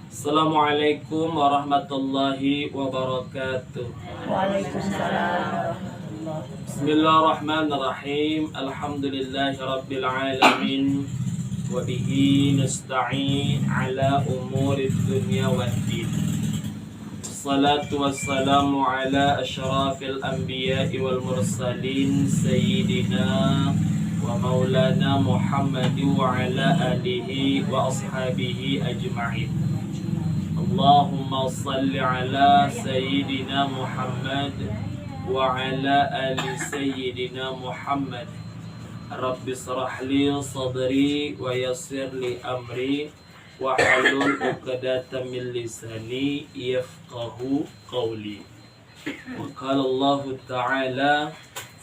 Assalamualaikum warahmatullahi wabarakatuh. Waalaikumsalam warahmatullahi. Bismillahirrahmanirrahim. Alhamdulillahi rabbil alamin. Wa bihi nasta'in ala umuri dunya waddin. Wassalatu wassalamu ala asyrafil anbiya'i wal mursalin sayyidina wa maulana Muhammad wa ala alihi wa ashabihi ajma'in. Allahumma salli ala sayyidina Muhammad wa ala ali sayyidina Muhammad. Rabbi shrah li sadri wa yassir li amri wa halul 'uqdatam min lisani yafqahu qawli. Wa qala Allah ta'ala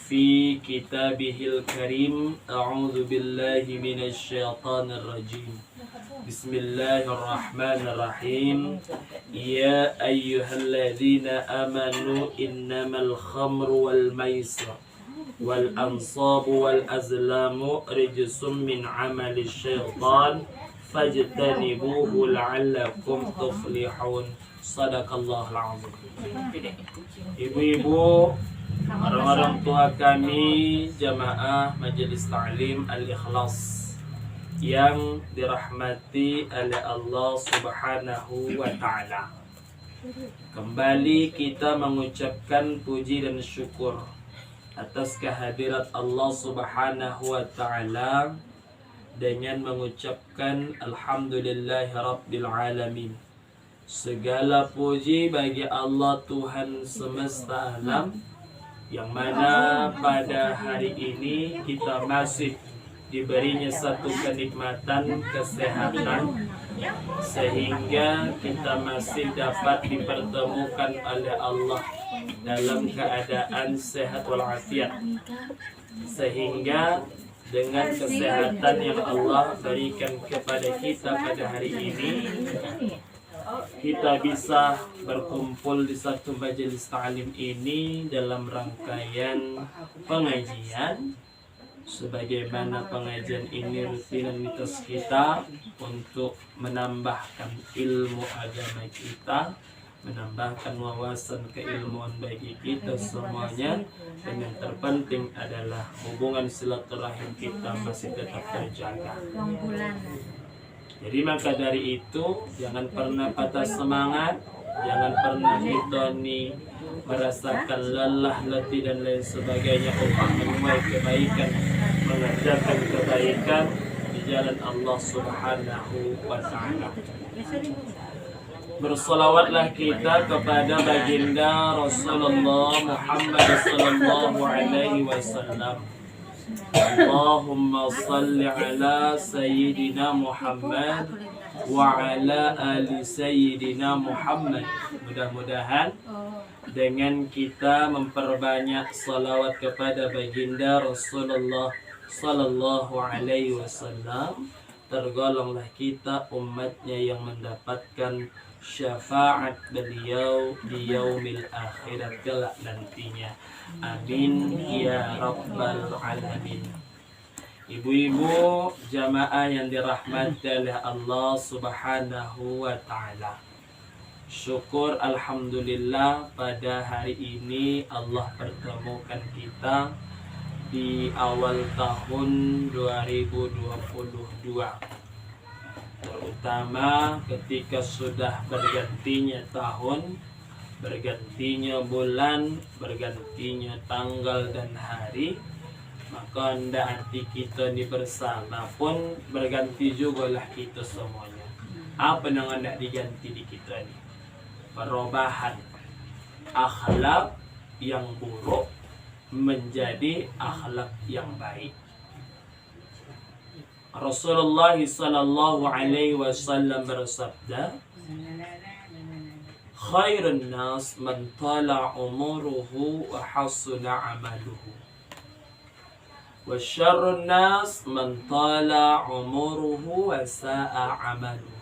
fi kitabihil karim, a'udzu billahi minasy syaithanir rajim. Bismillahirrahmanirrahim. Ya ayyuhalladzina amanu innamal khamru wal maisir wal ansabu wal azlamu rijsum min amali syaitan fajtanibuhu la'allakum tuflihun. Sadaqallahul azim. Ibu-ibu, orang-orang tua kami, jamaah Majelis Ta'lim Al-Ikhlas yang dirahmati oleh Allah Subhanahu wa Ta'ala, kembali kita mengucapkan puji dan syukur atas kehadirat Allah Subhanahu wa Ta'ala dengan mengucapkan Alhamdulillahi Rabbil Alamin. Segala puji bagi Allah Tuhan semesta alam, yang mana pada hari ini kita masih diberinya satu kenikmatan kesehatan, sehingga kita masih dapat dipertemukan oleh Allah dalam keadaan sehat walafiat. Sehingga dengan kesehatan yang Allah berikan kepada kita pada hari ini, kita bisa berkumpul di satu majelis ta'lim ini dalam rangkaian pengajian, sebagaimana pengajian ini rutinitas kita untuk menambahkan ilmu agama kita, menambahkan wawasan keilmuan bagi kita semuanya, dan yang terpenting adalah hubungan silaturahim kita masih tetap terjaga. Jadi maka dari itu, jangan pernah patah semangat, jangan pernah kita nih merasakan lelah, letih dan lain sebagainya untuk menuai kebaikan, mengerjakan kebaikan di jalan Allah Subhanahu wa Ta'ala. Bersalawatlah kita kepada baginda Rasulullah Muhammad sallallahu alaihi wasallam. Allahumma salli ala sayyidina Muhammad wa ala ali sayyidina Muhammad. Mudah-mudahan dengan kita memperbanyak salawat kepada baginda Rasulullah sallallahu alaihi wasallam, tergolonglah kita umatnya yang mendapatkan syafaat beliau di yaumil akhirat kelak nantinya. Amin ya rabbal alamin. Ibu-ibu jamaah yang dirahmati oleh Allah Subhanahu wa Ta'ala, syukur alhamdulillah pada hari ini Allah pertemukan kita di awal tahun 2022, terutama ketika sudah bergantinya tahun, bergantinya bulan, bergantinya tanggal dan hari, maka hati kita ini bersama pun berganti juga lah kita semuanya. Apa yang hendak diganti di kita ini? Perubahan akhlak yang buruk menjadi akhlak yang baik. Rasulullah sallallahu alaihi wasallam bersabda, khairun nas man tala umuruhu wa hasuna amaluhu, wa syarrun nas man tala umuruhu wa sa'a amaluhu.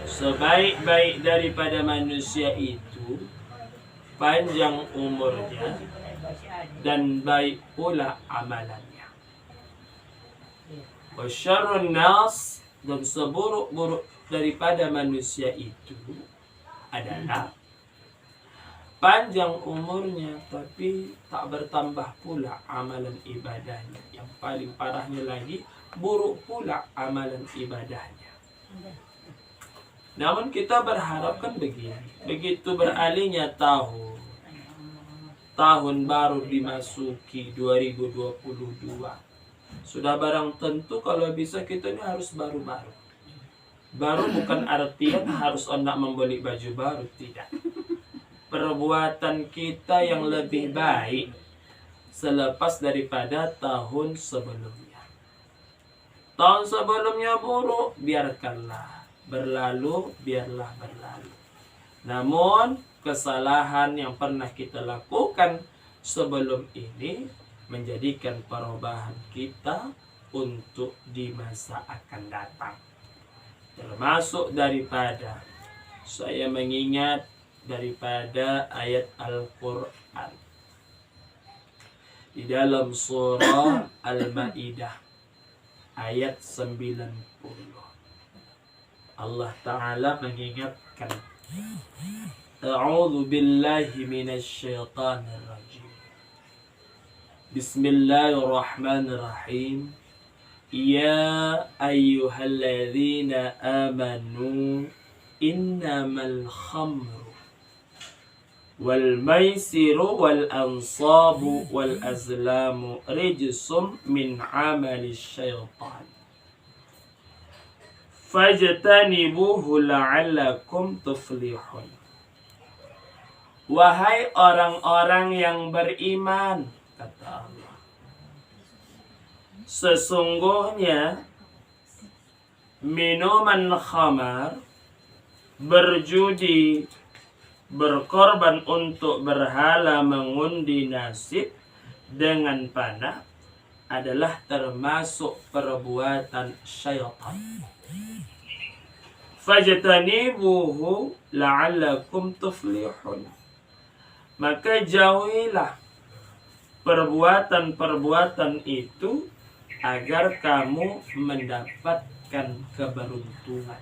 Sebaik-baik daripada manusia itu panjang umurnya dan baik pula amalannya. Wa syarrun nas dan seburuk-buruk daripada manusia itu adalah panjang umurnya tapi tak bertambah pula amalan ibadahnya. Yang paling parahnya lagi, buruk pula amalan ibadahnya. Namun kita berharapkan begini, begitu beralihnya tahun baru dimasuki 2022, sudah barang tentu kalau bisa kita ini harus baru-baru. Baru bukan artian harus hendak membeli baju baru, tidak. Perbuatan kita yang lebih baik selepas daripada tahun sebelumnya. Tahun sebelumnya buruk, biarkanlah berlalu, biarlah berlalu. Namun kesalahan yang pernah kita lakukan sebelum ini menjadikan perubahan kita untuk di masa akan datang. Termasuk daripada saya mengingat daripada ayat Al-Quran di dalam surah Al-Ma'idah ayat 90. Allah Ta'ala mengingatkan, A'udzu billahi minasyaitonir rajim. Bismillahirrahmanirrahim. Ya ayyuhalladzina amanu innamal khamru wal maisiru wal ansabu wal azlamu rijsum min amali syaitan fajtanibuhu la'allakum tuflihun. Wahai orang-orang yang beriman, kata Allah, sesungguhnya minuman khamar, berjudi, berkorban untuk berhala, mengundi nasib dengan panah adalah termasuk perbuatan syaitan. Fajtanibuhu la'allakum tuflihun. Maka jauhilah perbuatan-perbuatan itu agar kamu mendapatkan keberuntungan.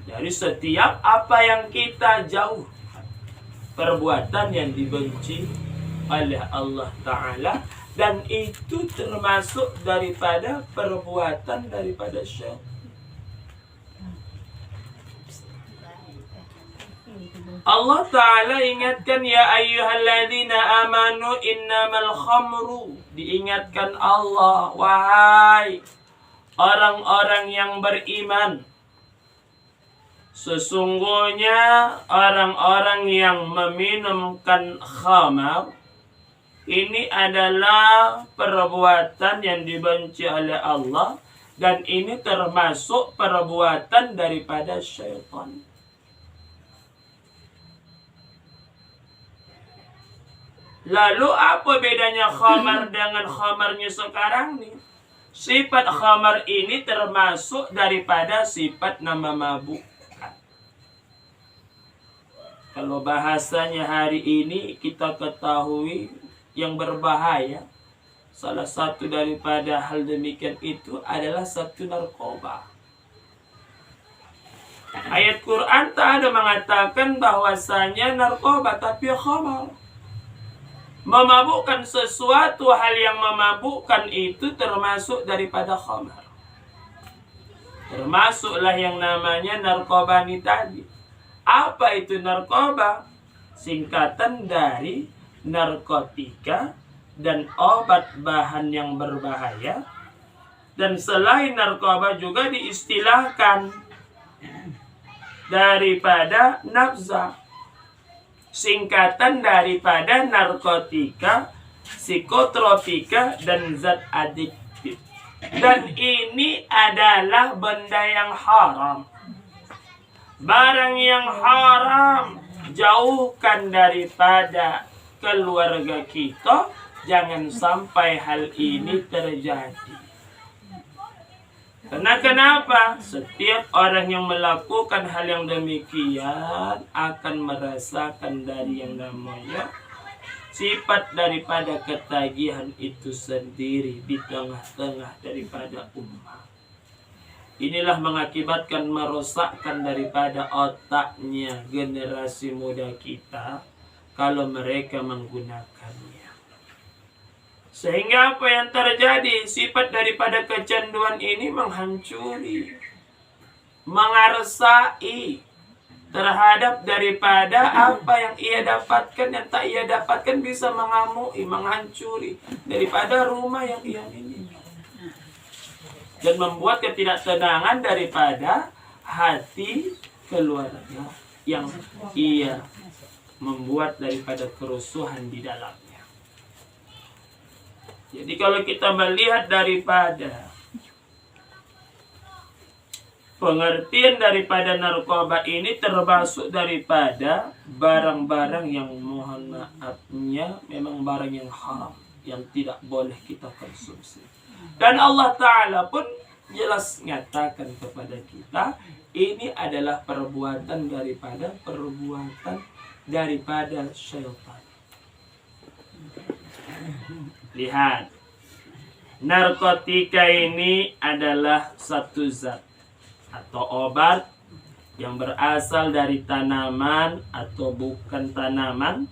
Dari setiap apa yang kita jauhkan, perbuatan yang dibenci oleh Allah Ta'ala, dan itu termasuk daripada perbuatan daripada syaitan. Allah Ta'ala ingatkan, ya ayyuhalladzina amanu innamal khamru. Diingatkan Allah, wahai orang-orang yang beriman, sesungguhnya orang-orang yang meminumkan khamar ini adalah perbuatan yang dibenci oleh Allah, dan ini termasuk perbuatan daripada syaitan. Lalu apa bedanya khamar dengan khamarnya sekarang nih? Sifat khamar ini termasuk daripada sifat nama mabuk. Kalau bahasanya hari ini kita ketahui yang berbahaya, salah satu daripada hal demikian itu adalah satu narkoba. Ayat Quran tak ada mengatakan bahwasanya narkoba, tapi khamar. Memabukkan sesuatu, hal yang memabukkan itu termasuk daripada khamar. Termasuklah yang namanya narkoba ini tadi. Apa itu narkoba? Singkatan dari narkotika dan obat bahan yang berbahaya. Dan selain narkoba juga diistilahkan daripada nafza, singkatan daripada narkotika, psikotropika, dan zat adiktif. Dan ini adalah benda yang haram. Barang yang haram, jauhkan daripada keluarga kita. Jangan sampai hal ini terjadi. Karena kenapa? Setiap orang yang melakukan hal yang demikian akan merasakan dari yang namanya sifat daripada ketagihan itu sendiri di tengah-tengah daripada umat. Inilah mengakibatkan merosakkan daripada otaknya generasi muda kita kalau mereka menggunakannya. Sehingga apa yang terjadi? Sifat daripada kecanduan ini menghancuri, mengarsai terhadap daripada apa yang ia dapatkan, yang tak ia dapatkan, bisa mengamui, menghancuri daripada rumah yang ia miliki. Dan membuat ketidaktenangan daripada hati keluarga yang ia membuat daripada kerusuhan di dalamnya. Jadi kalau kita melihat daripada pengertian daripada narkoba ini, termasuk daripada barang-barang yang mohon maafnya memang barang yang haram, yang tidak boleh kita konsumsi. Dan Allah Ta'ala pun jelas nyatakan kepada kita, ini adalah perbuatan daripada syaitan. Lihat, narkotika ini adalah satu zat atau obat yang berasal dari tanaman atau bukan tanaman,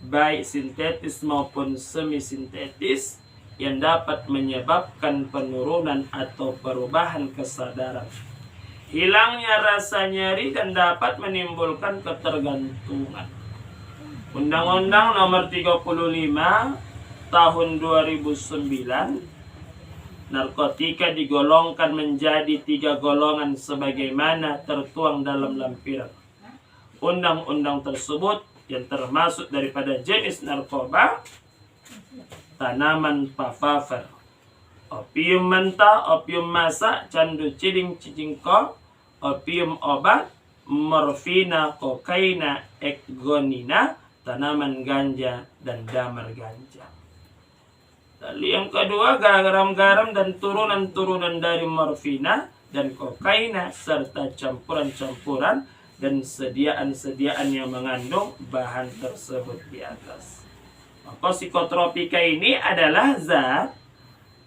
baik sintetis maupun semi sintetis, yang dapat menyebabkan penurunan atau perubahan kesadaran, hilangnya rasa nyeri, dan dapat menimbulkan ketergantungan. Undang-Undang Nomor 35 Tahun 2009, narkotika digolongkan menjadi 3 golongan sebagaimana tertuang dalam lampiran undang-undang tersebut, yang termasuk daripada jenis narkoba: tanaman papaver, opium mentah, opium masak, candu ciding cicingko, opium obat, morfina, kokaina, ekgonina, tanaman ganja, dan damar ganja. Lalu yang kedua, garam-garam dan turunan-turunan dari morfina dan kokaina, serta campuran-campuran dan sediaan-sediaan yang mengandung bahan tersebut di atas. Maka psikotropika ini adalah zat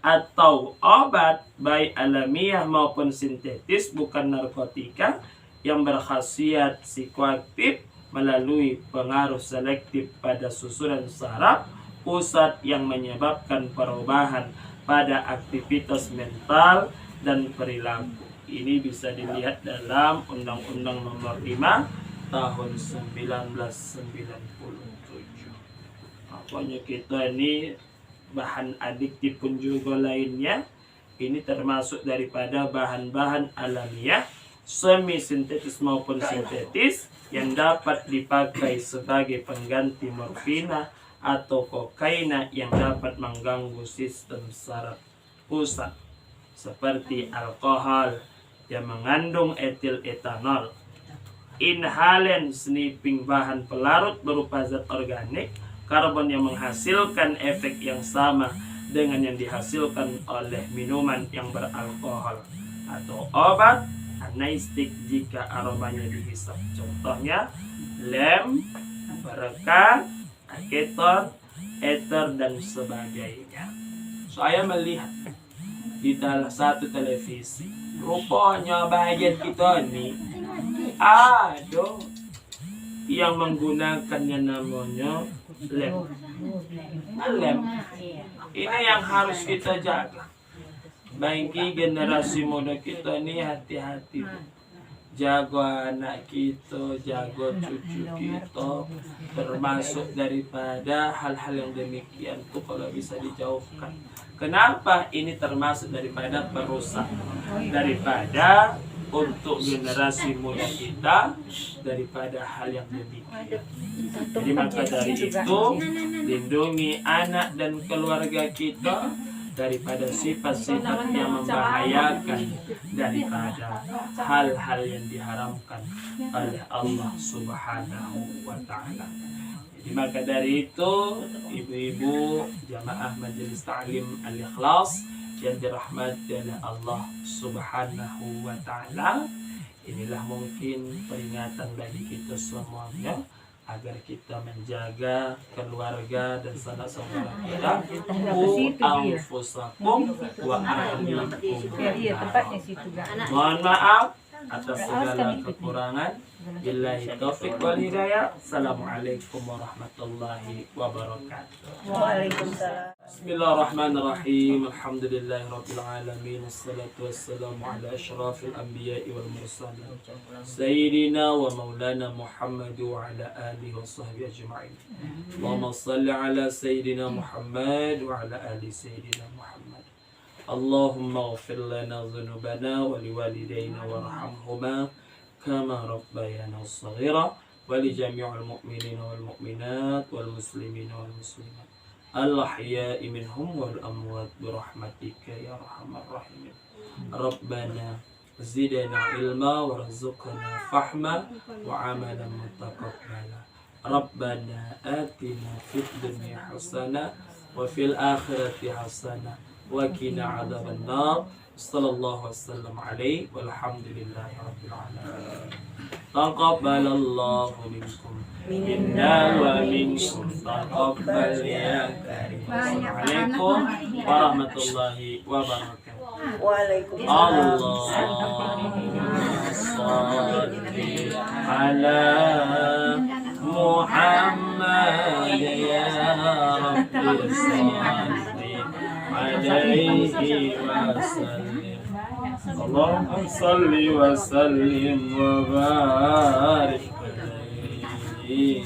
atau obat baik alamiah maupun sintetis, bukan narkotika, yang berkhasiat psikoaktif melalui pengaruh selektif pada susunan saraf pusat yang menyebabkan perubahan pada aktivitas mental dan perilaku. Ini bisa dilihat dalam Undang-Undang Nomor 5 Tahun 1997. Pokoknya kita ini bahan adiktif pun juga lainnya, ini termasuk daripada bahan-bahan alamiah, semi sintetis maupun sintetis, yang dapat dipakai sebagai pengganti morfina atau kokaina yang dapat mengganggu sistem saraf pusat, seperti alkohol yang mengandung etil etanol, inhalen sniffing bahan pelarut berupa zat organik karbon yang menghasilkan efek yang sama dengan yang dihasilkan oleh minuman yang beralkohol, atau obat anestetik jika aromanya dihisap, contohnya lem, berekan, keton, ether, dan sebagainya. Saya melihat di salah satu televisi, rupanya bagian kita ini ada yang menggunakannya namanya lem. Lem ini yang harus kita jaga. Bagi generasi muda kita ini, hati-hati, jaga anak kita, jaga cucu kita, termasuk daripada hal-hal yang demikian tuh kalau bisa dijauhkan. Kenapa? Ini termasuk daripada perusak daripada untuk generasi muda kita daripada hal yang demikian. Jadi maka dari itu, lindungi anak dan keluarga kita daripada sifat-sifat yang membahayakan, daripada hal-hal yang diharamkan oleh Allah Subhanahu wa Ta'ala. Jadi maka dari itu, ibu-ibu jamaah Majelis Ta'lim Al-Ikhlas yang dirahmati oleh Allah Subhanahu wa Ta'ala, inilah mungkin peringatan bagi kita semuanya agar kita menjaga keluarga dan sanak saudara kita. Ku anfusakum wa ahlikum. Iya, tempatnya situ gak. Mohon maaf atas segala kekurangan. Billahi taufiq wal hidayah. Assalamualaikum warahmatullahi wabarakatuh. Waalaikumsalam. Bismillahirrahmanirrahim. Alhamdulillahirabbil alamin. Wassalatu wassalamu ala asyrafil anbiya'i wal mursalin. Sayyidina wa maulana Muhammad wa ala alihi wa sahbihi ajma'in. Allahumma shalli ala sayyidina Muhammad wa ala ali sayyidina Muhammad. Allahumma ighfir lana dhunubana wa liwalidayna warhamhuma kama rabbayana shaghira wa li jami'il mu'minina wal mu'minat wal muslimina wal muslimat al-ahya'i minhum wal amwat bi rahmatika ya arhamar rahimin. Rabbana zidna ilma warzuqna fahma wa amalan mutaqabbala. Rabbana atina fid dunya hasanah wa fil akhirati hasanah wa qina adzaban nar. Sallallahu wasallam alaihi walhamdulillahi rabbil alamin. Taqabbalallahu minkum minna wa minkum taqabbal ya karim. Assalamualaikum warahmatullahi wabarakatuh. Waalaikumsalam. Allahumma shalli ala Muhammad ya rabbi salli alaihi wasallim. Allahumma salli wa sallim wa barik alaihi.